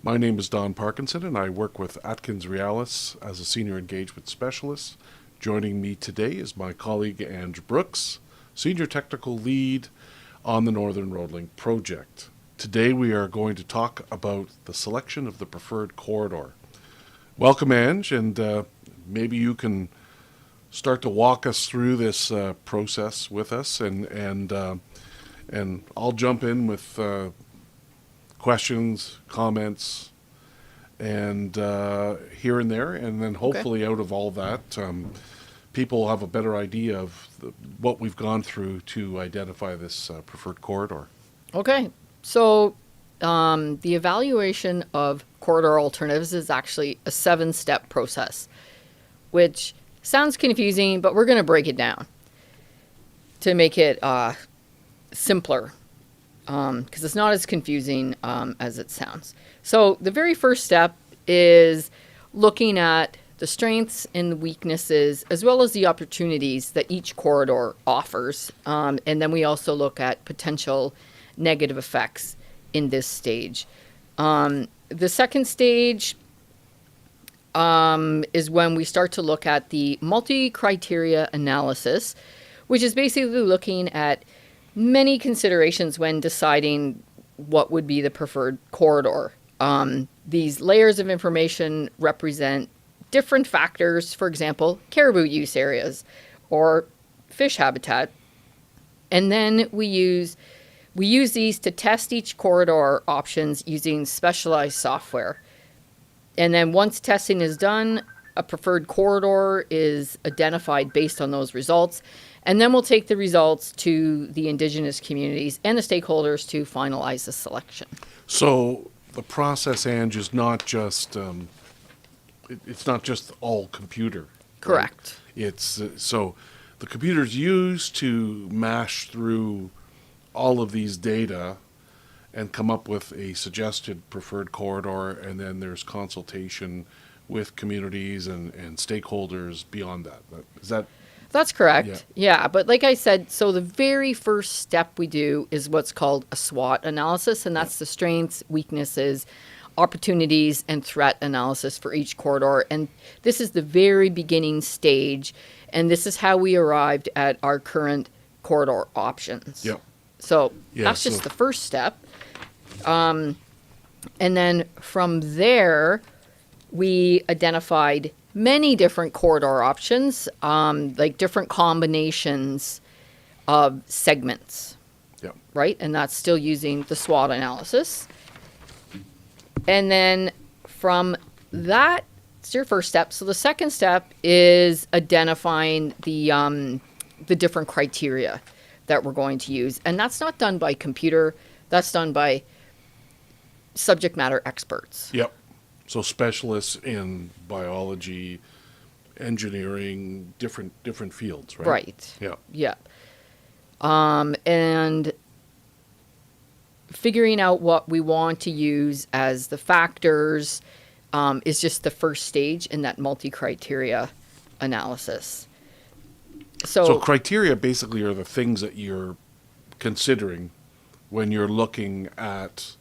My name is Don Parkinson, and I work with Atkins Realis as a Senior Engagement Specialist. Joining me today is my colleague Ange Brooks, Senior Technical Lead on the Northern Roadlink Project. Today we are going to talk about the selection of the preferred corridor. Welcome, Ange, and maybe you can start to walk us through this process with us, and I'll jump in with questions, comments, and here and there, and then hopefully out of all that, people will have a better idea of what we've gone through to identify this preferred corridor. Okay, so the evaluation of corridor alternatives is actually a 7-step process, which sounds confusing, but we're going to break it down to make it simpler. Because it's not as confusing as it sounds. So the very first step is looking at the strengths and the weaknesses, as well as the opportunities that each corridor offers. And then we also look at potential negative effects in this stage. The second stage is when we start to look at the multi-criteria analysis, which is basically looking at many considerations when deciding what would be the preferred corridor. These layers of information represent different factors, for example, caribou use areas or fish habitat. And then we use these to test each corridor options using specialized software. And then once testing is done, a preferred corridor is identified based on those results. And then we'll take the results to the Indigenous communities and the stakeholders to finalize the selection. So the process, Ange, is not just it's not just all computer. Correct. Right? It's so the computer's used to mash through all of these data and come up with a suggested preferred corridor, and then there's consultation with communities and stakeholders beyond that. Is that? That's correct. Yeah, but like I said, so the very first step we do is what's called a SWOT analysis, and that's the strengths, weaknesses, opportunities, and threat analysis for each corridor. And this is the very beginning stage, and this is how we arrived at our current corridor options. Yep. So that's just the first step. And then from there, we identified many different corridor options, like different combinations of segments, right? And that's still using the SWOT analysis. And then from that, it's your first step. So the second step is identifying the different criteria that we're going to use. And that's not done by computer. That's done by subject matter experts. Yep. So specialists in biology, engineering, different fields, right? Right. Yeah. Yeah. And figuring out what we want to use as the factors is just the first stage in that multi-criteria analysis. So criteria basically are the things that you're considering when you're looking at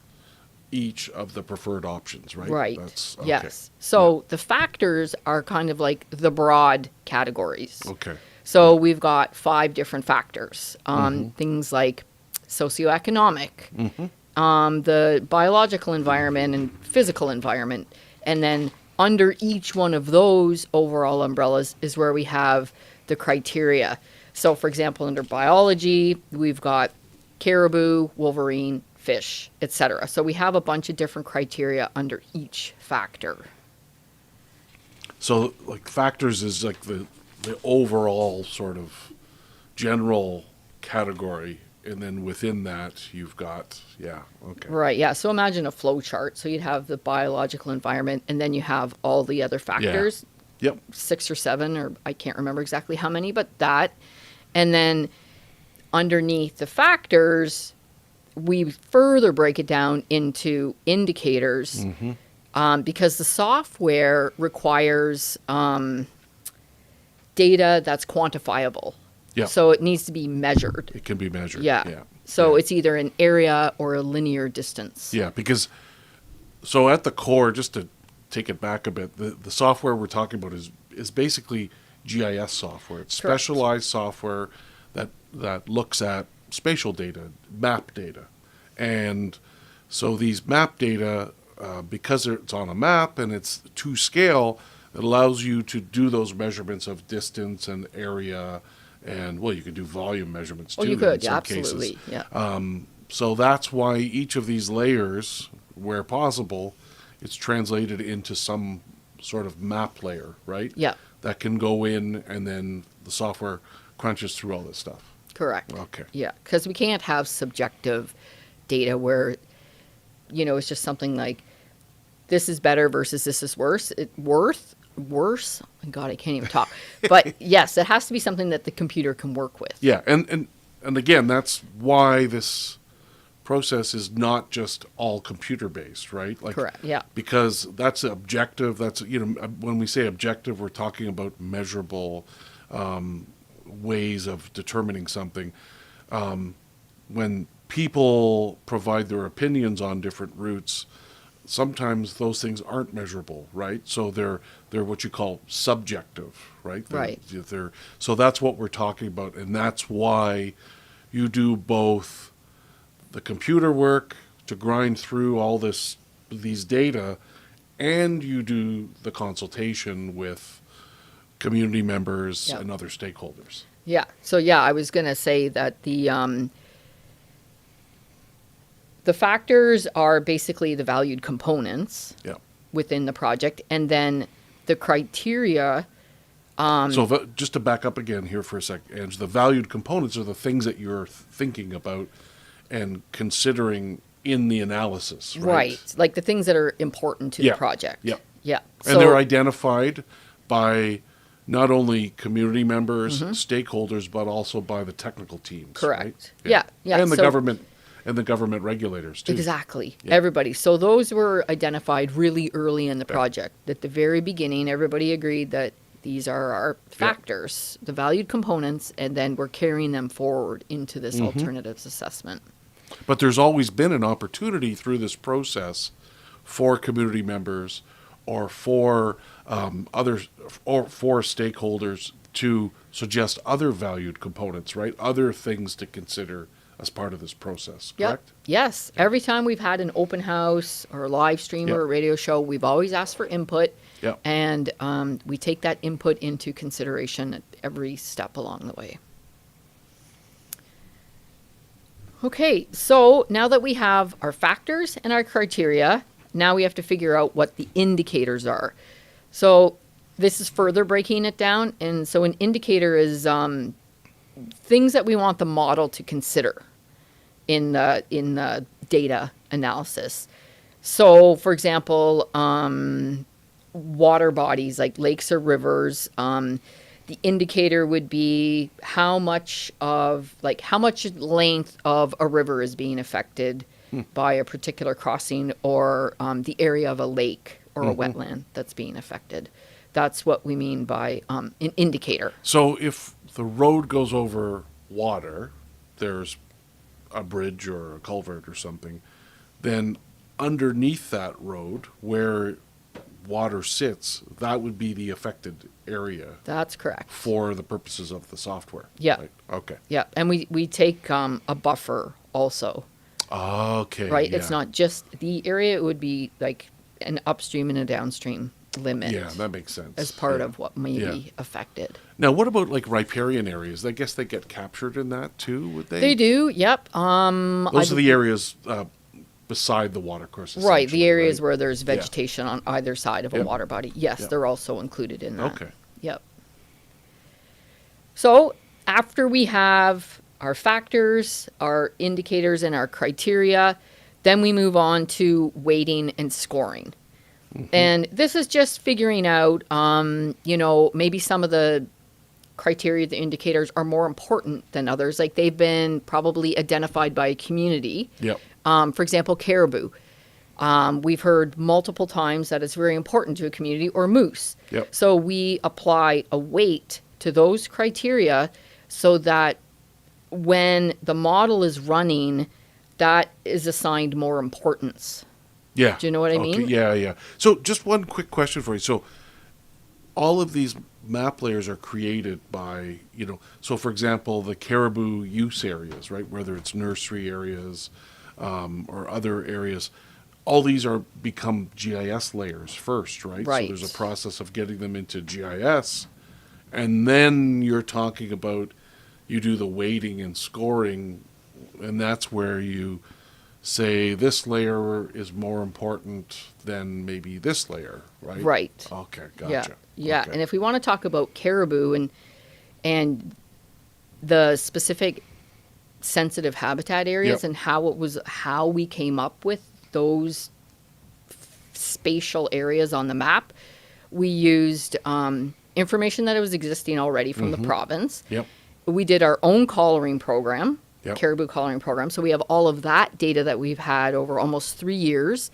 each of the preferred options, right? Right. Okay. Yes. So the factors are kind of like the broad categories. Okay. So we've got 5 different factors. Things like socioeconomic, the biological environment and physical environment. And then under each one of those overall umbrellas is where we have the criteria. So for example, under biology, we've got caribou, wolverine, fish, etc. So we have a bunch of different criteria under each factor. So like factors is like the overall sort of general category, and then within that you've got Right, yeah. So imagine a flow chart. So you'd have the biological environment, and then you have all the other factors. Yep. 6 or 7, or I can't remember exactly how many, but that. And then underneath the factors, we further break it down into indicators, because the software requires data that's quantifiable. Yeah. So it needs to be measured. It can be measured. Yeah. Yeah. So it's either an area or a linear distance. Yeah, because So at the core, just to take it back a bit, the software we're talking about is basically GIS software. It's Correct. specialized software that looks at spatial data, map data. And so these map data, because it's on a map and it's to scale, it allows you to do those measurements of distance and area, and well, you could do volume measurements too. Oh, you in could, some yeah, absolutely. cases. Yeah. So that's why each of these layers, where possible, it's translated into some sort of map layer, right? Yeah. That can go in, and then the software crunches through all this stuff. Correct. Okay. Yeah, because we can't have subjective data where, it's just something like this is better versus this is worse. Worse? Oh my God, I can't even talk. But yes, it has to be something that the computer can work with. Yeah, and again, that's why this process is not just all computer based, right? Like, Correct, yeah. Because that's objective. That's when we say objective, we're talking about measurable ways of determining something. When people provide their opinions on different routes, sometimes those things aren't measurable, right? So they're what you call subjective, right? Right. So that's what we're talking about, and that's why you do both the computer work to grind through all these data, and you do the consultation with community members Yep. and other stakeholders. Yeah. So yeah, I was going to say that the factors are basically the valued components Yeah. within the project, and then the criteria. So just to back up again here for a sec, Ange, the valued components are the things that you're thinking about and considering in the analysis, right? Like the things that are important to Yeah. the project. Yeah. Yeah. And they're identified by not only community members, stakeholders, but also by the technical teams. Correct. Right? Yeah, yeah, And the so- government regulators too. Exactly. Yeah. Everybody. So those were identified really early in the project. At the very beginning, everybody agreed that these are our factors, the valued components, and then we're carrying them forward into this alternatives assessment. But there's always been an opportunity through this process for community members or for others or for stakeholders to suggest other valued components, right? Other things to consider as part of this process, correct? Yes. Every time we've had an open house or a live stream Yep. or a radio show, we've always asked for input. Yep. And we take that input into consideration at every step along the way. Okay, so now that we have our factors and our criteria, now we have to figure out what the indicators are. So this is further breaking it down. And so an indicator is things that we want the model to consider in the data analysis. So, for example, water bodies like lakes or rivers. The indicator would be how much length of a river is being affected by a particular crossing, or the area of a lake or a wetland that's being affected. That's what we mean by an indicator. So if the road goes over water, there's a bridge or a culvert or something, then underneath that road where water sits, that would be the affected area That's correct. for the purposes of the software. Yeah. Right? Okay. Yeah, and we take a buffer also, Okay. right? Yeah. It's not just the area; it would be like an upstream and a downstream limit. Yeah, that makes sense. as part Yeah. of what may Yeah. be affected. Now, what about like riparian areas? I guess they get captured in that too, would they? They do. Yep. Those are the areas beside the watercourse. Right, the essentially, areas right? where there's vegetation on either side of a Yep. water body. Yes, Yep. they're also included in that. Okay. Yep. So after we have our factors, our indicators, and our criteria, then we move on to weighting and scoring. And this is just figuring out, maybe some of the criteria, the indicators are more important than others. Like they've been probably identified by a community. Yep. For example, caribou. We've heard multiple times that it's very important to a community, or moose. Yep. So we apply a weight to those criteria so that when the model is running, that is assigned more importance Yeah. Do you know what I Okay, mean? yeah, yeah. So just one quick question for you. So all of these map layers are created by, so for example, the caribou use areas, right? Whether it's nursery areas or other areas, all these are become GIS layers first, right? So there's a Right. process of getting them into GIS, and then you're talking about you do the weighting and scoring, and that's where you say this layer is more important than maybe this layer, right? Right. Okay, Yeah. gotcha. Yeah. Okay. And if we want to talk about caribou and the specific sensitive habitat areas Yep. and how we came up with those spatial areas on the map, we used information that was existing already from the province. Yep. We did our own collaring program, Yep. caribou collaring program. So we have all of that data that we've had over almost 3 years.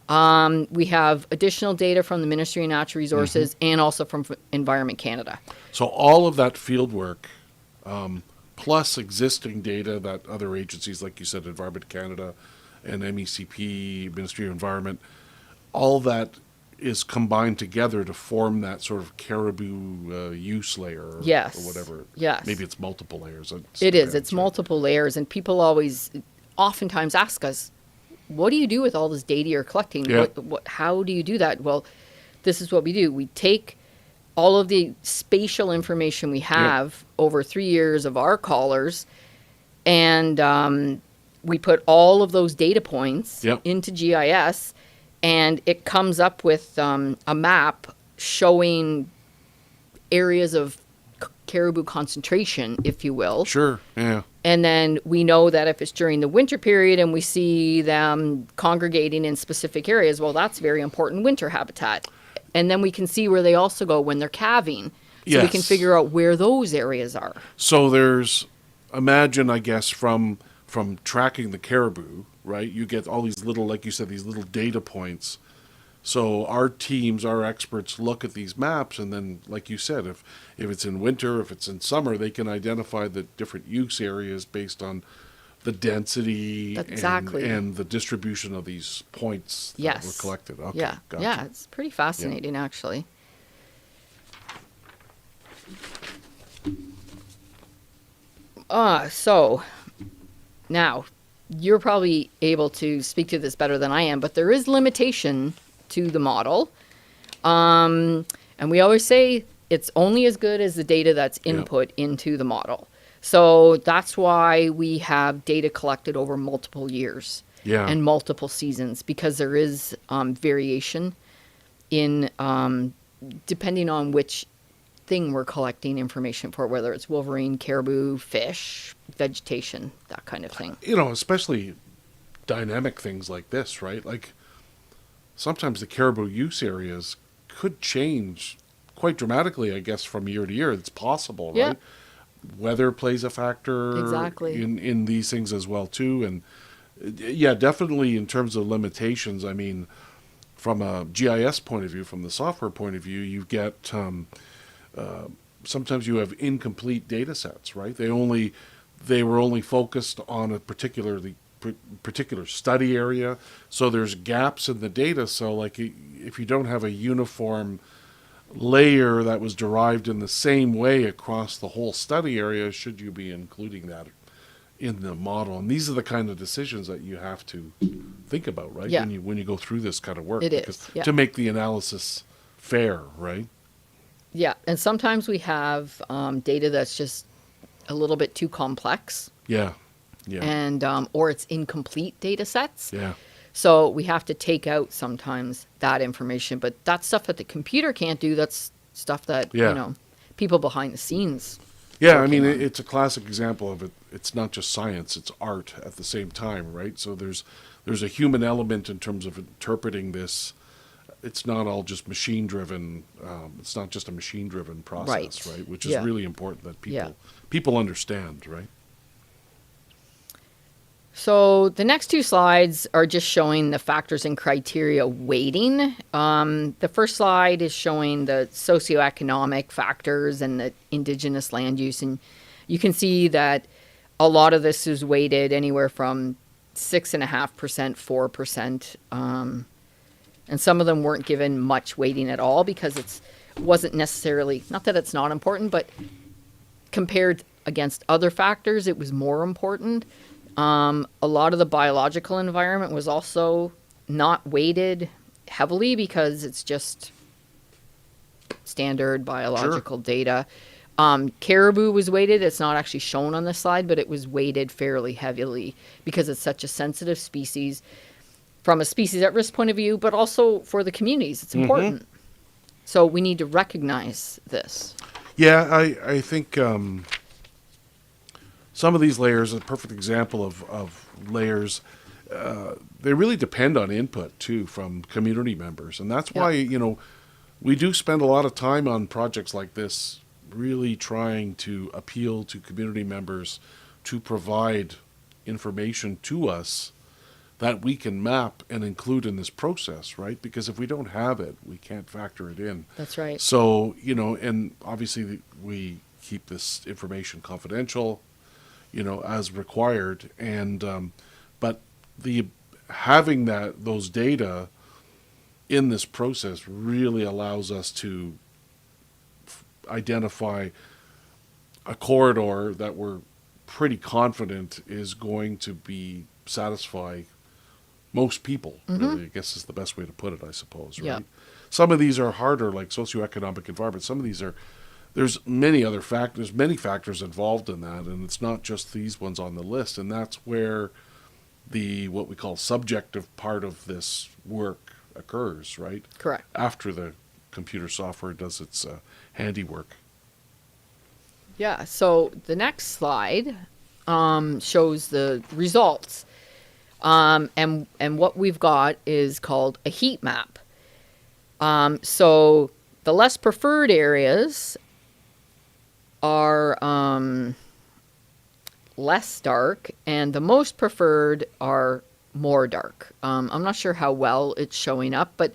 We have additional data from the Ministry of Natural Resources and also from Environment Canada. So all of that field work, plus existing data that other agencies, like you said, Environment Canada and MECP, Ministry of Environment, all that is combined together to form that sort of caribou use layer or, Yes. or whatever. Yes. Maybe it's multiple layers. It is. depends, It's right? multiple layers, and people oftentimes ask us, "What do you do with all this data you're collecting? Yeah. How do you do that?" Well, this is what we do. We take all of the spatial information we have over 3 years of our callers, and we put all of those data points Yep. into GIS, and it comes up with a map showing areas of caribou concentration, if you will. Sure, yeah. And then we know that if it's during the winter period and we see them congregating in specific areas, well, that's very important winter habitat. And then we can see where they also go when they're calving. So we can Yes. figure out where those areas are. So imagine, I guess, from tracking the caribou, right? You get all these little, like you said, these little data points. So our teams, our experts look at these maps, and then, like you said, if it's in winter, if it's in summer, they can identify the different use areas based on the density Exactly. and the distribution of these points that Yes. were collected. Okay, Yeah. gotcha. Yeah. It's pretty fascinating, actually. So now you're probably able to speak to this better than I am, but there is limitation to the model. And we always say it's only as good as the data that's Yeah. input into the model. So that's why we have data collected over multiple years Yeah. and multiple seasons, because there is variation in depending on which thing we're collecting information for, whether it's wolverine, caribou, fish, vegetation, that kind of thing. Especially dynamic things like this, right? Like sometimes the caribou use areas could change quite dramatically, I guess, from year to year. It's possible, Yeah. right? Weather plays a factor Exactly. in these things as well too, and yeah, definitely in terms of limitations. I mean, from a GIS point of view, from the software point of view, you get sometimes you have incomplete data sets, right? They were only focused on a particular study area, so there's gaps in the data. So like if you don't have a uniform layer that was derived in the same way across the whole study area, should you be including that in the model? And these are the kind of decisions that you have to think about, right? Yeah. When you go through this kind of work, It is, because yeah. to make the analysis fair, right? Yeah, and sometimes we have data that's just a little bit too complex, Yeah, yeah, and or it's incomplete data sets. yeah. So we have to take out sometimes that information, but that's stuff that the computer can't do. That's stuff that Yeah. people behind the scenes. Yeah, I working mean, on. it's a classic example of it. It's not just science; it's art at the same time, right? So there's a human element in terms of interpreting this. It's not all just machine driven. It's not just a machine driven process, Right. right? Which is Yeah. really important that Yeah. people understand, right? So the next two slides are just showing the factors and criteria weighting. The first slide is showing the socioeconomic factors and the indigenous land use. And you can see that a lot of this is weighted anywhere from 6.5%, 4%. And some of them weren't given much weighting at all because it wasn't necessarily, not that it's not important, but compared against other factors, it was more important. A lot of the biological environment was also not weighted heavily because it's just standard biological data. Caribou was weighted. It's not actually shown on this slide, but it was weighted fairly heavily because it's such a sensitive species from a species at risk point of view, but also for the communities. It's important. So we need to recognize this. Yeah, I think some of these layers, a perfect example of layers, they really depend on input, too, from community members. And that's why, we do spend a lot of time on projects like this, really trying to appeal to community members to provide information to us that we can map and include in this process, right? Because if we don't have it, we can't factor it in. That's right. So, and obviously we keep this information confidential, as required. And, but having those data in this process really allows us to identify a corridor that we're pretty confident is going to satisfy most people, really, I guess is the best way to put it, I suppose, right? Yeah. Some of these are harder, like socioeconomic environment. Some of these there's many other factors, many factors involved in that, and it's not just these ones on the list. And that's where what we call subjective part of this work occurs, right? Correct. After the computer software does its handiwork. Yeah, so the next slide shows the results. And what we've got is called a heat map. So the less preferred areas are less dark, and the most preferred are more dark. I'm not sure how well it's showing up, but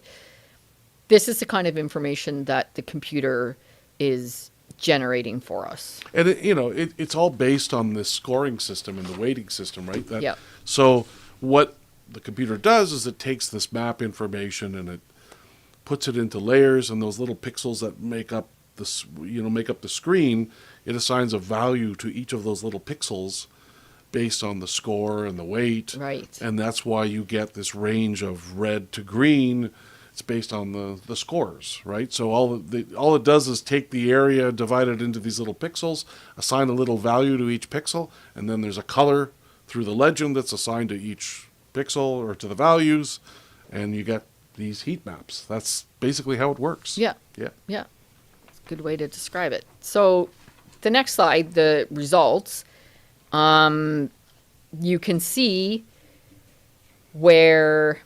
this is the kind of information that the computer is generating for us. And it's all based on this scoring system and the weighting system, right? Yep. So what the computer does is it takes this map information and it puts it into layers, and those little pixels that make up the screen, it assigns a value to each of those little pixels based on the score and the weight. Right. And that's why you get this range of red to green. It's based on the scores, right? So all it does is take the area, divide it into these little pixels, assign a little value to each pixel, and then there's a color through the legend that's assigned to each pixel or to the values, and you get these heat maps. That's basically how it works. Yeah. Yeah. Yeah. It's a good way to describe it. So the next slide, the results, you can see where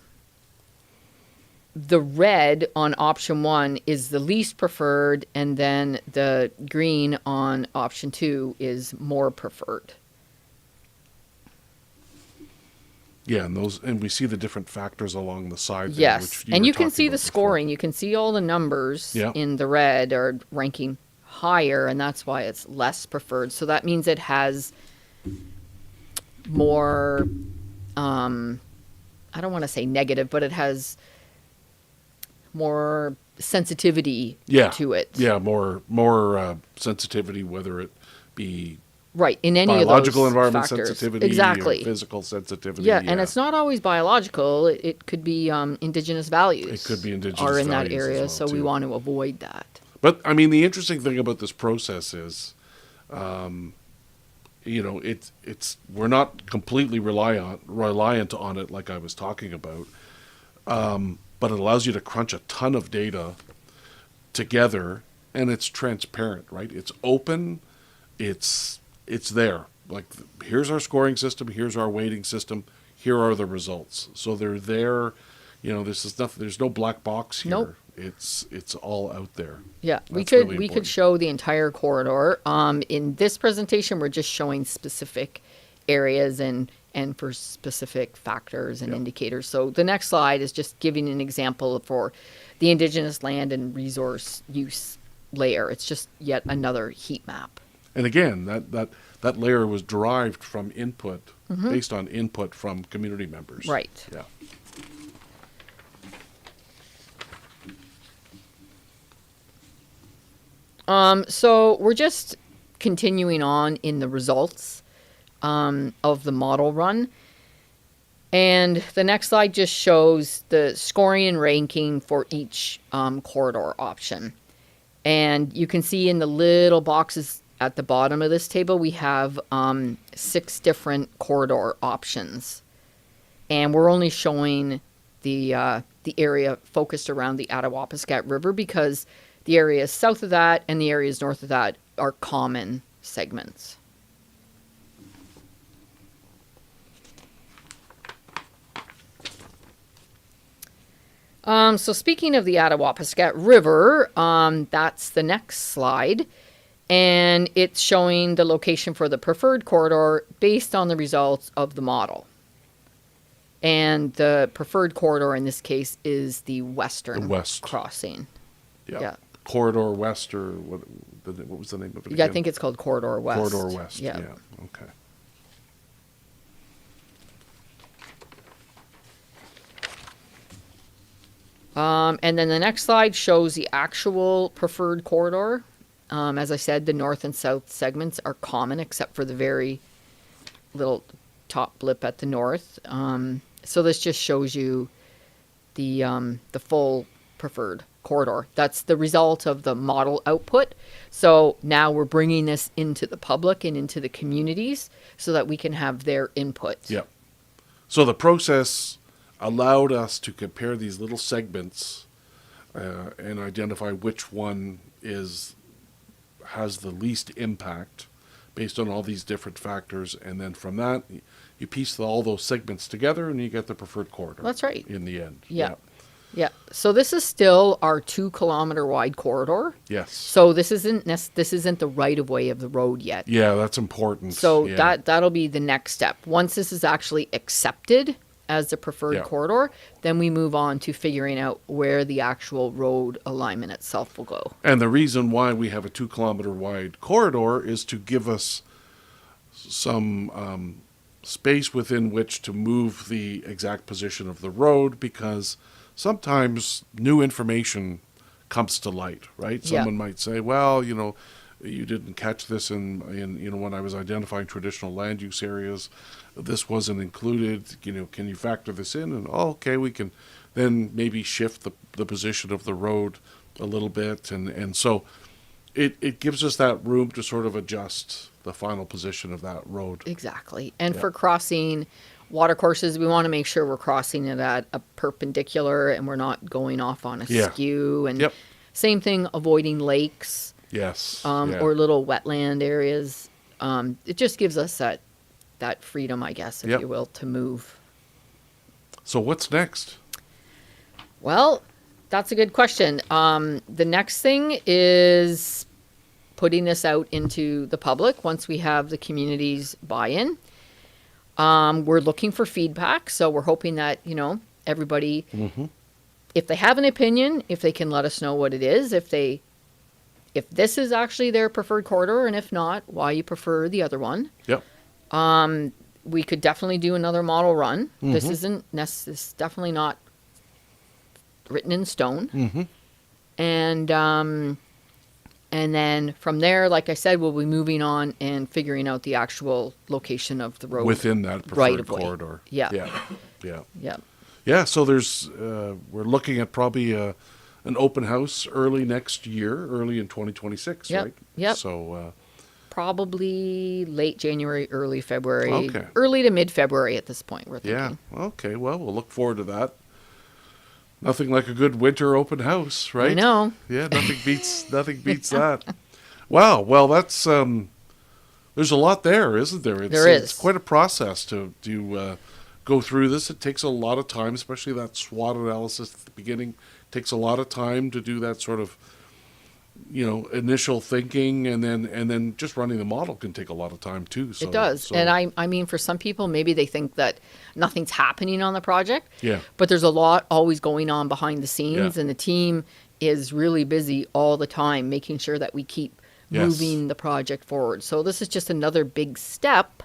the red on option 1 is the least preferred, and then the green on option 2 is more preferred. Yeah, and we see the different factors along the side. Yes, there, and were you can talking see about the before. scoring. You can see all the numbers in the red are ranking higher, and that's why it's less preferred. So that means it has more, I don't want to say negative, but it has more sensitivity to it. Yeah, more sensitivity, whether it be right in any biological of those environment factors. sensitivity, Exactly. or physical sensitivity. Yeah, and it's not always biological. It could be indigenous values. It could be indigenous are in that values as area, well, so we too. want to avoid that. But I mean, the interesting thing about this process is, it's we're not completely reliant on it, like I was talking about. But it allows you to crunch a ton of data together, and it's transparent, right? It's open. It's there. Like, here's our scoring system. Here's our weighting system. Here are the results. So they're there. This is nothing. There's no black box here. Nope. It's all out there. Yeah, That's we could really we could important. show the entire corridor. In this presentation, we're just showing specific areas and for specific factors and indicators. So the next slide is just giving an example for the Indigenous land and resource use layer. It's just yet another heat map. And again, that that layer was derived from input, based on input from community members. Right. Yeah. So we're just continuing on in the results of the model run. And the next slide just shows the scoring and ranking for each corridor option. And you can see in the little boxes at the bottom of this table, we have 6 different corridor options. And we're only showing the area focused around the Attawapiskat River because the areas south of that and the areas north of that are common segments. So speaking of the Attawapiskat River, that's the next slide. And it's showing the location for the preferred corridor based on the results of the model. And the preferred corridor in this case is the western The west. crossing. Yeah. Yeah. Corridor West, or what was the name of it Yeah, again? I think it's called Corridor West. Corridor West. Yeah. Okay. And then the next slide shows the actual preferred corridor. As I said, the north and south segments are common except for the very little top blip at the north. So this just shows you the full preferred corridor. That's the result of the model output. So now we're bringing this into the public and into the communities so that we can have their input. Yep. So the process allowed us to compare these little segments and identify which one has the least impact based on all these different factors, and then from that you piece all those segments together and you get the preferred corridor. That's right. In the end. Yeah. Yeah. So this is still our 2-kilometer wide corridor. Yes. So this isn't the right of way of the road yet. Yeah, that's important. So Yeah. that'll be the next step. Once this is actually accepted as the preferred Yeah. corridor, then we move on to figuring out where the actual road alignment itself will go. And the reason why we have a 2-kilometer wide corridor is to give us some space within which to move the exact position of the road, because sometimes new information comes to light, right? Yeah. Someone might say, well, you didn't catch this in when I was identifying traditional land use areas, this wasn't included, can you factor this in? And okay, we can then maybe shift the position of the road a little bit, and so it gives us that room to sort of adjust the final position of that road. Exactly. And Yeah. for crossing watercourses, we want to make sure we're crossing it at a perpendicular and we're not going off on a Yeah. skew. And Yep. same thing, avoiding lakes. Yes. Or little wetland areas. It just gives us that freedom, I guess, if Yep. you will, to move. So what's next? Well, that's a good question. The next thing is putting this out into the public once we have the community's buy-in. We're looking for feedback, so we're hoping that, everybody, if they have an opinion, if they can let us know what it is, if this is actually their preferred corridor, and if not, why you prefer the other one. Yep. We could definitely do another model run. This is definitely not written in stone. Mm-hmm. And then from there, like I said, we'll be moving on and figuring out the actual location of the road. Within that preferred right of way. corridor. Yeah. Yeah. Yeah. Yeah. Yeah. So there's we're looking at probably an open house early next year, early in 2026, Yep. right? Yep. So Probably late January, early February. Okay. Early to mid-February at this point, we're yeah. thinking. Okay. Well, we'll look forward to that. Nothing like a good winter open house, right? I know. Yeah. Nothing beats that. Wow. Well, that's there's a lot there, isn't there? There is. It's quite a process to go through this. It takes a lot of time, especially that SWOT analysis at the beginning. It takes a lot of time to do that sort of, initial thinking, and then just running the model can take a lot of time too. So, It does. And I mean, for some people, maybe they think that nothing's happening on the project. Yeah. But there's a lot always going on behind the scenes, Yeah. and the team is really busy all the time making sure that we keep Yes. moving the project forward. So this is just another big step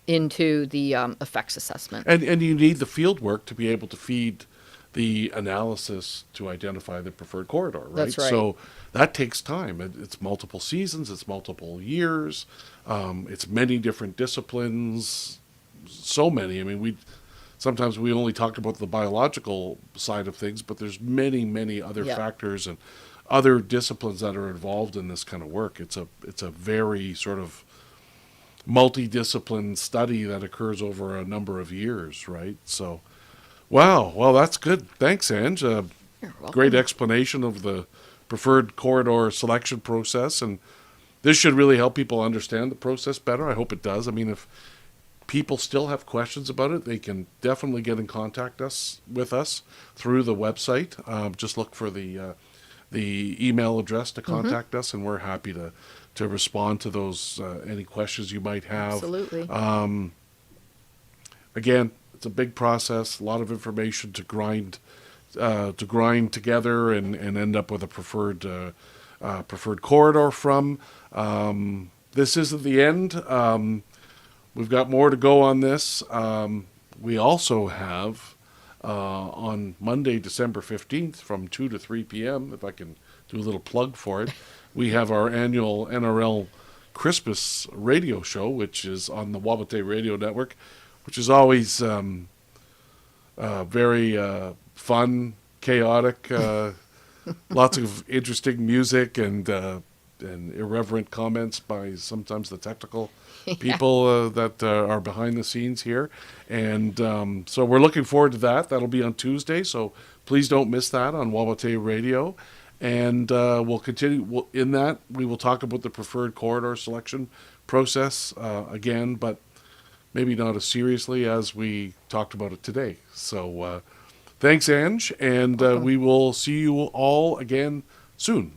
into the effects assessment. And you need the field work to be able to feed the analysis to identify the preferred corridor, right? That's right. So that takes time. It's multiple seasons, it's multiple years, it's many different disciplines, so many. I mean, sometimes we only talked about the biological side of things, but there's many, many other Yeah. factors and other disciplines that are involved in this kind of work. It's a very sort of multidiscipline study that occurs over a number of years, right? So, wow. Well, that's good. Thanks, Ange. You're welcome. Great explanation of the preferred corridor selection process, and this should really help people understand the process better. I hope it does. I mean, if people still have questions about it, they can definitely get in contact with us through the website. Just look for the email address to contact us, and we're happy to respond to those any questions you might have. Absolutely. Again, it's a big process, a lot of information to grind together and end up with a preferred corridor from. This isn't the end. We've got more to go on this. We also have on Monday, December 15th from 2 to 3 p.m., if I can do a little plug for it, we have our annual NRL Christmas radio show, which is on the Wabate Radio Network, which is always very fun, chaotic, lots of interesting music and irreverent comments by sometimes the technical people that are behind the scenes here. And so we're looking forward to that. That'll be on Tuesday, so please don't miss that on Wabate Radio. And we'll continue in that. We will talk about the preferred corridor selection process again, but maybe not as seriously as we talked about it today. So thanks, Ange, and we will see you all again soon.